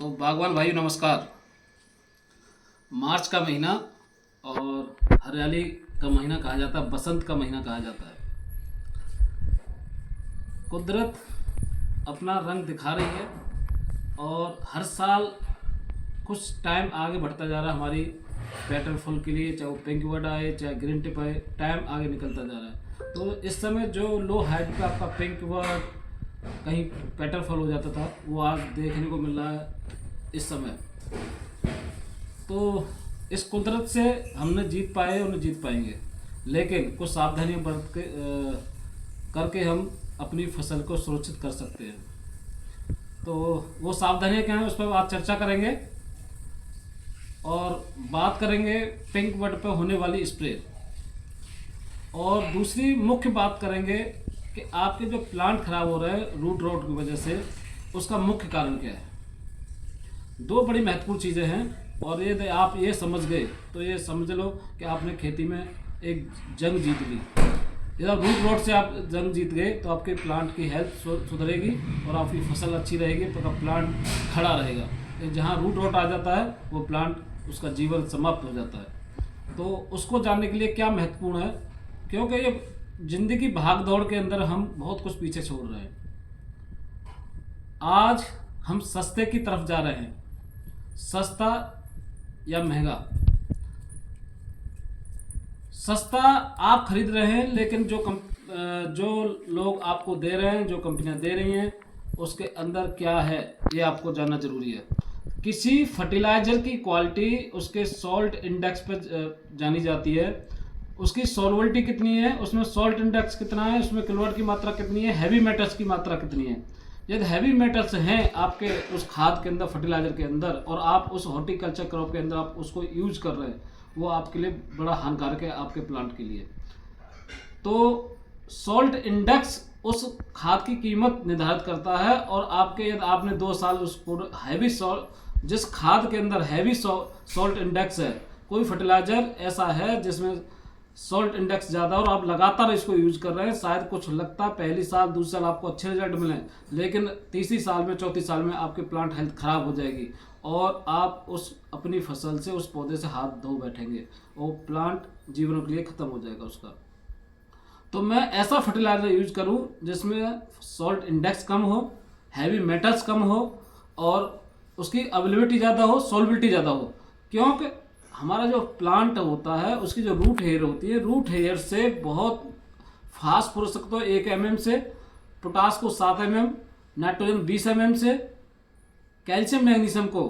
तो बागवान भाई नमस्कार। मार्च का महीना और हरियाली का महीना कहा जाता है, बसंत का महीना कहा जाता है। कुदरत अपना रंग दिखा रही है और हर साल कुछ टाइम आगे बढ़ता जा रहा है हमारी पेटल फूल के लिए, चाहे वो पिंक बर्ड आए चाहे ग्रीन टिप आए, टाइम आगे निकलता जा रहा है। तो इस समय जो लो हाइट पे आपका पिंक बर्ड कहीं पेटल फॉल हो जाता था, वो आज देखने को मिल रहा है इस समय। तो इस कुदरत से हमने जीत पाए और जीत पाएंगे, लेकिन कुछ सावधानियां बरत के करके हम अपनी फसल को सुरक्षित कर सकते हैं। तो वो सावधानियां क्या हैं, उस पर आज चर्चा करेंगे और बात करेंगे पिंक बर्ड पर होने वाली स्प्रे। और दूसरी मुख्य बात करेंगे कि आपके जो प्लांट खराब हो रहे हैं रूट रॉट की वजह से, उसका मुख्य कारण क्या है। दो बड़ी महत्वपूर्ण चीज़ें हैं और ये आप ये समझ गए तो ये समझ लो कि आपने खेती में एक जंग जीत ली। यदि रूट रॉट से आप जंग जीत गए तो आपके प्लांट की हेल्थ सुधरेगी और आपकी फसल अच्छी रहेगी, तो प्लांट खड़ा रहेगा। जहाँ रूट रॉट आ जाता है वो प्लांट उसका जीवन समाप्त हो जाता है। तो उसको जानने के लिए क्या महत्वपूर्ण है, क्योंकि ये जिंदगी भाग दौड़ के अंदर हम बहुत कुछ पीछे छोड़ रहे हैं। आज हम सस्ते की तरफ जा रहे हैं, सस्ता या महंगा। सस्ता आप खरीद रहे हैं, लेकिन जो लोग आपको दे रहे हैं, जो कंपनियां दे रही हैं, उसके अंदर क्या है ये आपको जानना जरूरी है। किसी फर्टिलाइजर की क्वालिटी उसके सॉल्ट इंडेक्स पर जानी जाती है। उसकी सॉल्युबिलिटी कितनी है, उसमें सॉल्ट इंडेक्स कितना है, उसमें क्लोराइड की मात्रा कितनी है, हैवी मेटल्स की मात्रा कितनी है। यदि हैवी मेटल्स हैं आपके उस खाद के अंदर, फर्टिलाइजर के अंदर, और आप उस हॉर्टिकल्चर क्रॉप के अंदर आप उसको यूज कर रहे हैं, वो आपके लिए बड़ा हानिकारक है, आपके प्लांट के लिए। तो सॉल्ट इंडेक्स उस खाद की कीमत निर्धारित करता है। और आपके यदि आपने 2 साल उसको हैवी सॉल्ट, जिस खाद के अंदर हैवी सॉल्ट इंडेक्स है, कोई फर्टिलाइजर ऐसा है जिसमें सॉल्ट इंडेक्स ज़्यादा और आप लगातार इसको यूज कर रहे हैं, शायद कुछ लगता है पहली साल दूसरी साल आपको अच्छे रिजल्ट मिले, लेकिन तीसरी साल में चौथी साल में आपके प्लांट हेल्थ खराब हो जाएगी और आप उस अपनी फसल से, उस पौधे से हाथ धो बैठेंगे और प्लांट जीवन के लिए ख़त्म हो जाएगा उसका। तो मैं ऐसा फर्टिलाइजर यूज करूं जिसमें सॉल्ट इंडेक्स कम हो, हैवी मेटल्स कम हो और उसकी अवेलेबिलिटी ज़्यादा हो, सॉल्युबिलिटी ज़्यादा हो। क्योंकि हमारा जो प्लांट होता है उसकी जो रूट हेयर होती है, रूट हेयर से बहुत फास्फोरस को 1 mm से, पोटास को 7 mm, नाइट्रोजन 20 mm से, कैल्शियम मैग्नीशियम को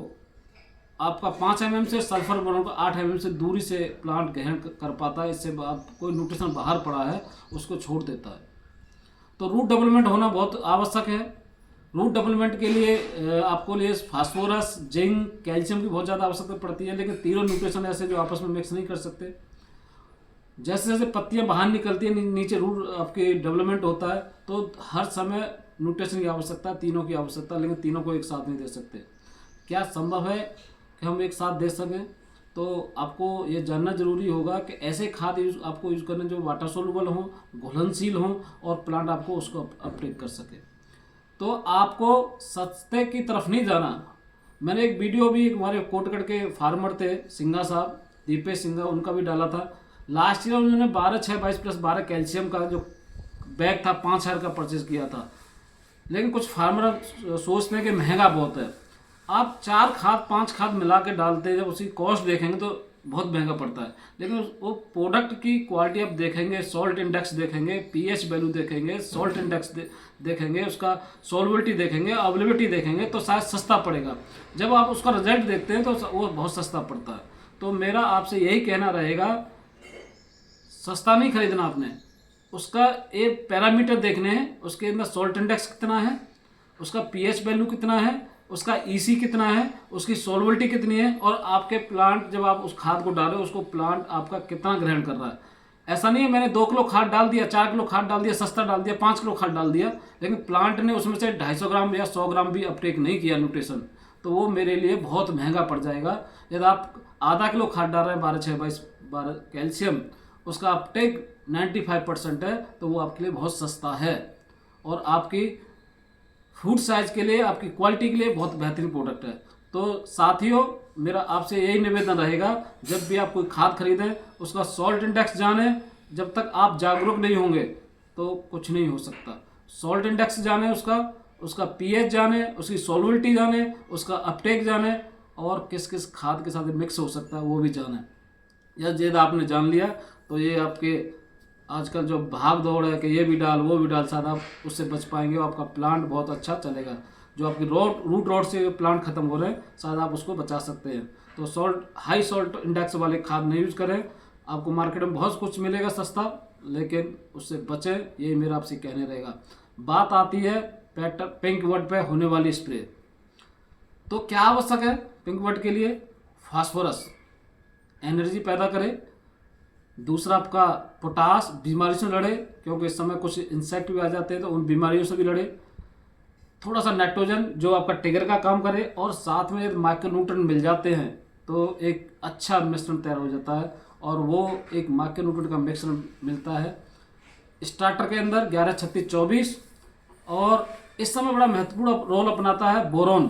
आपका 5 mm से, सल्फर बोरोन को 8 mm से दूरी से प्लांट ग्रहण कर पाता है। इससे कोई न्यूट्रिशन बाहर पड़ा है उसको छोड़ देता है। तो रूट डेवलपमेंट होना बहुत आवश्यक है। रूट डेवलपमेंट के लिए आपको लिए फास्फोरस, जिंक, कैल्शियम की बहुत ज़्यादा आवश्यकता पड़ती है, लेकिन तीनों न्यूट्रिशन ऐसे जो आपस में मिक्स नहीं कर सकते। जैसे जैसे पत्तियां बाहर निकलती हैं, नीचे रूट आपके डेवलपमेंट होता है, तो हर समय न्यूट्रिशन की आवश्यकता, तीनों की आवश्यकता, लेकिन तीनों को एक साथ नहीं दे सकते। क्या संभव है कि हम एक साथ दे सकें? तो आपको ये जानना जरूरी होगा कि ऐसे खाद आपको यूज करने जो वाटर सोल्यूबल हों, घुलनशील हों और प्लांट आपको उसको अपटेक कर सके। तो आपको सस्ते की तरफ नहीं जाना। मैंने एक वीडियो भी हमारे कोटगढ़ के फार्मर थे, सिंघा साहब, दीपेश सिंघा, उनका भी डाला था। लास्ट ईयर उन्होंने 12/6/22+12 कैल्शियम का जो बैग था 5,000 का परचेज किया था। लेकिन कुछ फार्मर सोचते हैं कि महंगा बहुत है। आप 4 खाद 5 खाद मिला के डालते हैं, जब उसकी कॉस्ट देखेंगे तो बहुत महंगा पड़ता है। लेकिन वो प्रोडक्ट की क्वालिटी आप देखेंगे, सॉल्ट इंडेक्स देखेंगे, पीएच वैल्यू देखेंगे, सॉल्ट इंडेक्स देखेंगे, उसका सॉल्युबिलिटी देखेंगे, अवेलेबिलिटी देखेंगे, तो शायद सस्ता पड़ेगा। जब आप उसका रिजल्ट देखते हैं तो वो बहुत सस्ता पड़ता है। तो मेरा आपसे यही कहना रहेगा, सस्ता नहीं खरीदना आपने, उसका एक पैरामीटर देखने हैं, उसके अंदर सॉल्ट इंडेक्स कितना है, उसका पीएच वैल्यू कितना है, उसका ईसी कितना है, उसकी सॉल्युबिलिटी कितनी है, और आपके प्लांट जब आप उस खाद को डालें उसको प्लांट आपका कितना ग्रहण कर रहा है। ऐसा नहीं है मैंने 2 किलो खाद डाल दिया, 4 किलो खाद डाल दिया, सस्ता डाल दिया, 5 किलो खाद डाल दिया, लेकिन प्लांट ने उसमें से 250 ग्राम या 100 ग्राम भी अपटेक नहीं किया न्यूट्रिशन, तो वो मेरे लिए बहुत महंगा पड़ जाएगा। यदि आप आधा किलो खाद डाल रहे हैं 12/6/12 कैल्शियम, उसका अपटेक 95% है, तो वो आपके लिए बहुत सस्ता है और आपकी फूड साइज के लिए, आपकी क्वालिटी के लिए बहुत बेहतरीन प्रोडक्ट है। तो साथियों, मेरा आपसे यही निवेदन रहेगा, जब भी आप कोई खाद खरीदें उसका सॉल्ट इंडेक्स जानें। जब तक आप जागरूक नहीं होंगे तो कुछ नहीं हो सकता। सॉल्ट इंडेक्स जाने, उसका पीएच जाने, उसकी सॉल्युबिलिटी जाने, उसका अपटेक जाने, और किस किस खाद के साथ मिक्स हो सकता है वो भी जाने। यदि आपने जान लिया तो ये आपके आजकल जो भाग दौड़ है कि ये भी डाल वो भी डाल, शायद आप उससे बच पाएंगे और आपका प्लांट बहुत अच्छा चलेगा। जो आपकी रूट रॉड से प्लांट खत्म हो रहे हैं, शायद आप उसको बचा सकते हैं। तो हाई सॉल्ट इंडेक्स वाले खाद नहीं यूज करें। आपको मार्केट में बहुत कुछ मिलेगा सस्ता, लेकिन उससे बचें, यही मेरा आपसे कहने रहेगा। बात आती है पिंक बड पे होने वाली स्प्रे। तो क्या आवश्यक है पिंक बड के लिए? फास्फोरस एनर्जी पैदा करे, दूसरा आपका पोटास बीमारी से लड़े, क्योंकि इस समय कुछ इंसेक्ट भी आ जाते हैं तो उन बीमारियों से भी लड़े। थोड़ा सा नाइट्रोजन जो आपका टिगर का काम करे, और साथ में माइक्रोन्यूट्रिएंट मिल जाते हैं तो एक अच्छा मिश्रण तैयार हो जाता है, और वो एक माइक्रोन्यूट्रिएंट का मिश्रण मिलता है स्टार्टर के अंदर 11-36-24। और इस समय बड़ा महत्वपूर्ण रोल अपनाता है बोरोन।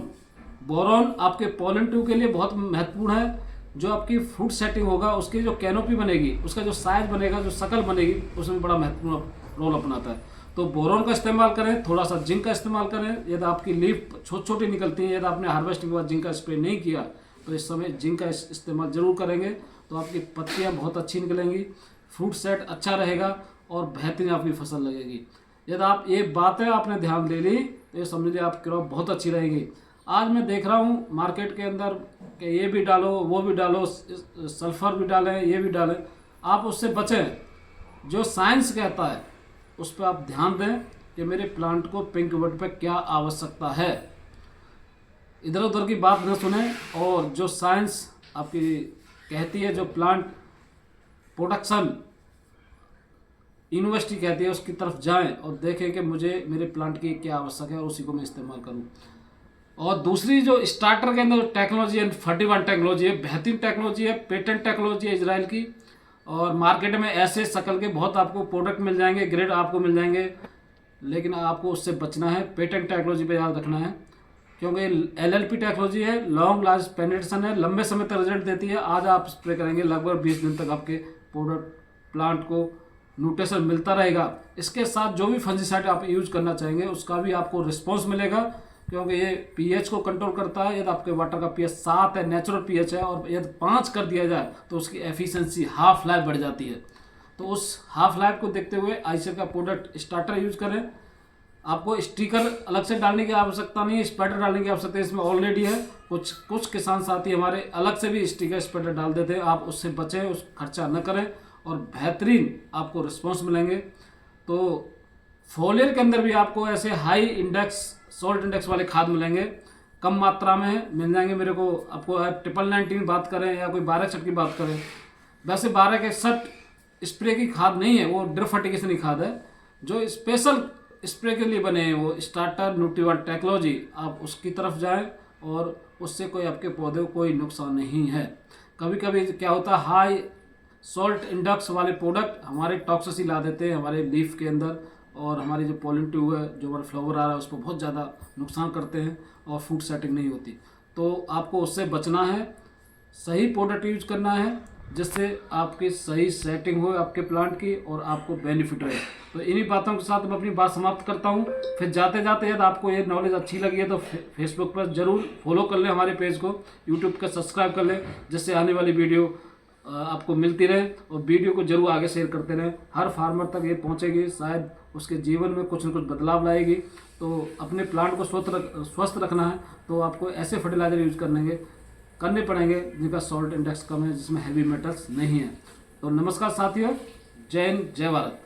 बोरोन आपके पॉलन ट्यूब के लिए बहुत महत्वपूर्ण है। जो आपकी फ्रूट सेटिंग होगा, उसकी जो कैनोपी बनेगी, उसका जो साइज बनेगा, जो शकल बनेगी, उसमें बड़ा महत्वपूर्ण रोल अपनाता है। तो बोरोन का इस्तेमाल करें, थोड़ा सा जिंक का इस्तेमाल करें। यदि आपकी लीफ छोटी छोटी निकलती है, यदि आपने हार्वेस्टिंग के बाद जिंक का स्प्रे नहीं किया तो इस समय जिंक का इस्तेमाल जरूर करेंगे, तो आपकी पत्तियाँ बहुत अच्छी निकलेंगी, फ्रूट सेट अच्छा रहेगा और बेहतरीन आपकी फसल लगेगी। यदि आप ये बातें आपने ध्यान दे ली तो ये समझ लीजिए आपकी क्रॉप बहुत अच्छी रहेगी। आज मैं देख रहा हूँ मार्केट के अंदर कि ये भी डालो वो भी डालो, सल्फर भी डालें ये भी डालें, आप उससे बचें। जो साइंस कहता है उस पर आप ध्यान दें कि मेरे प्लांट को पिंक बड पे क्या आवश्यकता है। इधर उधर की बात न सुने, और जो साइंस आपकी कहती है, जो प्लांट प्रोडक्शन यूनिवर्सिटी कहती है, उसकी तरफ जाएं और देखें कि मुझे मेरे प्लांट की क्या आवश्यक है और उसी को मैं इस्तेमाल करूं। और दूसरी जो स्टार्टर के अंदर टेक्नोलॉजी है, 31 टेक्नोलॉजी है, बेहतरीन टेक्नोलॉजी है, पेटेंट टेक्नोलॉजी है इजराइल की। और मार्केट में ऐसे शकल के बहुत आपको प्रोडक्ट मिल जाएंगे, ग्रेड आपको मिल जाएंगे, लेकिन आपको उससे बचना है। पेटेंट टेक्नोलॉजी पे याद रखना है, क्योंकि LLP टेक्नोलॉजी है, लॉन्ग लास्ट पेनिट्रेशन है, लंबे समय तक रिजल्ट देती है। आज आप स्प्रे करेंगे, लगभग 20 दिन तक आपके प्रोडक्ट प्लांट को न्यूट्रिशन मिलता रहेगा। इसके साथ जो भी फंजीसाइड आप यूज करना चाहेंगे उसका भी आपको रिस्पॉन्स मिलेगा, क्योंकि ये पीएच को कंट्रोल करता है। यदि आपके वाटर का पीएच 7 है, नेचुरल पीएच है, और यदि 5 कर दिया जाए तो उसकी एफिशिएंसी हाफ लाइफ बढ़ जाती है। तो उस हाफ लाइफ को देखते हुए आईसीएल का प्रोडक्ट स्टार्टर यूज करें। आपको स्टिकर अलग से डालने की आवश्यकता नहीं है, स्प्रेडर डालने की आवश्यकता है, इसमें ऑलरेडी है। कुछ किसान साथी हमारे अलग से भी स्टिकर स्प्रेडर डाल देते हैं, आप उससे बचें, उस खर्चा न करें और बेहतरीन आपको रिस्पॉन्स मिलेंगे। तो फोलियर के अंदर भी आपको ऐसे हाई इंडेक्स सॉल्ट इंडेक्स वाले खाद मिलेंगे, कम मात्रा में मिल जाएंगे मेरे को। आपको 99 बात करें या कोई 1261 की बात करें, वैसे 1261 स्प्रे की खाद नहीं है, वो ड्रिप फर्टिगेशन की खाद है। जो स्पेशल स्प्रे के लिए बने हैं वो स्टार्टर 31 टेक्नोलॉजी, आप उसकी तरफ जाएं और उससे कोई आपके पौधे को कोई नुकसान नहीं है। कभी कभी क्या होता है, हाई सॉल्ट इंडेक्स वाले प्रोडक्ट हमारे टॉक्सिसिटी ला देते हैं हमारे लीफ के अंदर, और हमारी जो पॉलन ट्यूब है, जो हमारा फ्लावर आ रहा है, उस पर बहुत ज़्यादा नुकसान करते हैं और फ्रूट सेटिंग नहीं होती। तो आपको उससे बचना है, सही प्रोडक्ट यूज करना है, जिससे आपकी सही सेटिंग हो आपके प्लांट की और आपको बेनिफिट रहे। तो इन्हीं बातों के साथ मैं अपनी बात समाप्त करता हूँ। फिर जाते जाते यदि आपको ये नॉलेज अच्छी लगी है तो फेसबुक पर ज़रूर फॉलो कर लें हमारे पेज को, यूट्यूब का सब्सक्राइब कर लें, जिससे आने वाली वीडियो आपको मिलती रहे, और वीडियो को जरूर आगे शेयर करते रहें। हर फार्मर तक ये पहुँचेगी, शायद उसके जीवन में कुछ न कुछ बदलाव लाएगी। तो अपने प्लांट को स्वस्थ रखना है तो आपको ऐसे फर्टिलाइजर यूज करने पड़ेंगे जिनका सॉल्ट इंडेक्स कम है, जिसमें हैवी मेटल्स नहीं है। तो नमस्कार साथियों, जय हिंद, जय भारत।